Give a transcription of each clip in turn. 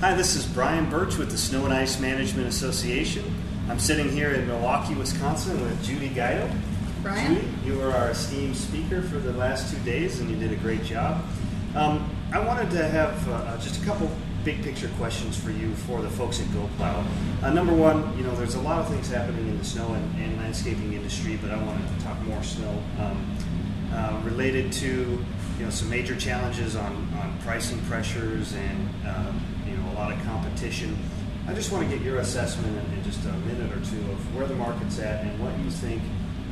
Hi, this is Brian Birch with the Snow and Ice Management Association. I'm sitting here in Milwaukee, Wisconsin with Judy Guido. Brian? Judy, you were our esteemed speaker for the last 2 days and you did a great job. I wanted to have just a couple big picture questions for you for the folks at GoPlow. Number one, there's a lot of things happening in the snow and landscaping industry, but I want to talk more snow related to some major challenges on pricing pressures and a lot of competition. I just want to get your assessment in just a minute or two of where the market's at and what you think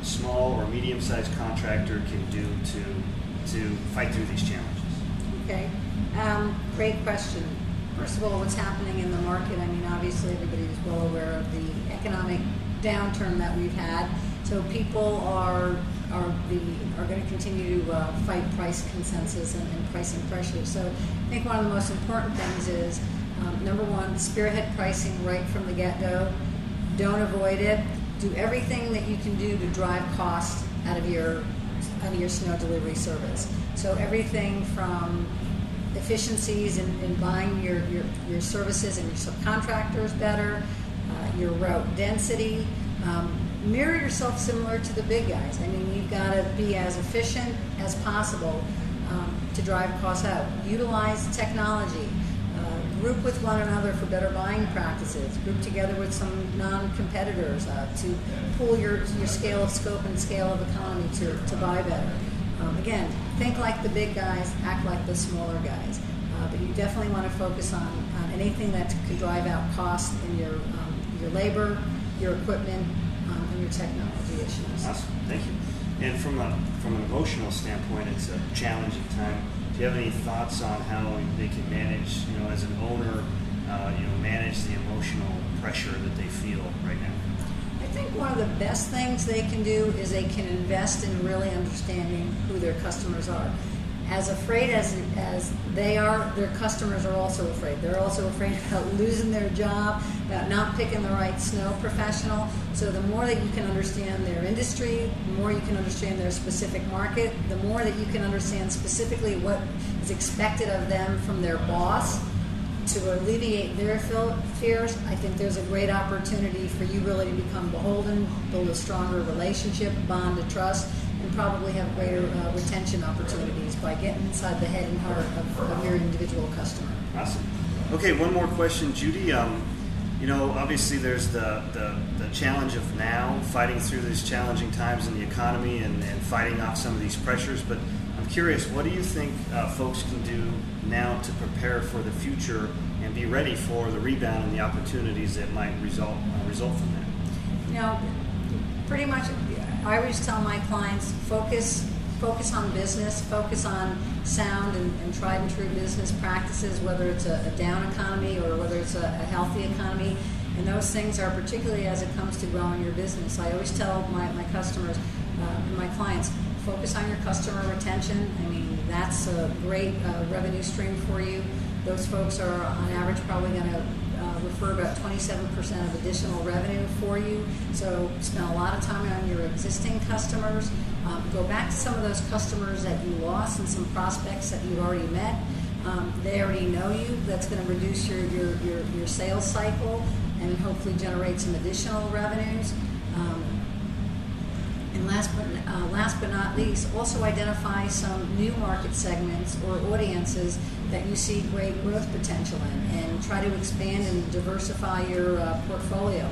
a small or medium-sized contractor can do to fight through these challenges. Okay, great question. First of all, what's happening in the market? I mean, obviously everybody is well aware of the economic downturn that we've had. So people are going to continue to fight price consensus and pricing pressure. So I think one of the most important things is, number one, spearhead pricing right from the get-go. Don't avoid it. Do everything that you can do to drive costs out of your snow delivery service. So everything from efficiencies in buying your services and your subcontractors better, your route density. Mirror yourself similar to the big guys. I mean, you've got to be as efficient as possible to drive costs out. Utilize technology. Group with one another for better buying practices. Group together with some non-competitors to pool your scale of scope and scale of economy to buy better. Again, think like the big guys, act like the smaller guys. But you definitely want to focus on anything that can drive out costs in your labor, your equipment, and your technology issues. Awesome, thank you. And from an emotional standpoint, it's a challenging time. Do you have any thoughts on how they can manage, as an owner, manage the emotional pressure that they feel right now? I think one of the best things they can do is they can invest in really understanding who their customers are. As afraid as they are, their customers are also afraid. They're also afraid about losing their job, about not picking the right snow professional. So the more that you can understand their industry, the more you can understand their specific market, the more that you can understand specifically what is expected of them from their boss to alleviate their fears, I think there's a great opportunity for you really to become beholden, build a stronger relationship, bond of trust, and probably have greater retention opportunities by getting inside the head and heart of your individual customer. Awesome. Okay, one more question, Judy. Obviously there's the challenge of now fighting through these challenging times in the economy and fighting off some of these pressures, but I'm curious, what do you think folks can do now to prepare for the future and be ready for the rebound and the opportunities that might result from that? Pretty much, I always tell my clients, focus on business, focus on sound and tried and true business practices, whether it's a down economy or whether it's a healthy economy. And those things are particularly as it comes to growing your business. I always tell my customers, my clients, focus on your customer retention. I mean, that's a great revenue stream for you. Those folks are on average probably going to refer about 27% of additional revenue for you. So spend a lot of time on your existing customers. Go back to some of those customers that you lost and some prospects that you've already met. They already know you. That's going to reduce your sales cycle and hopefully generate some additional revenues. And last but not least, also identify some new market segments or audiences that you see great growth potential in, and try to expand and diversify your portfolio.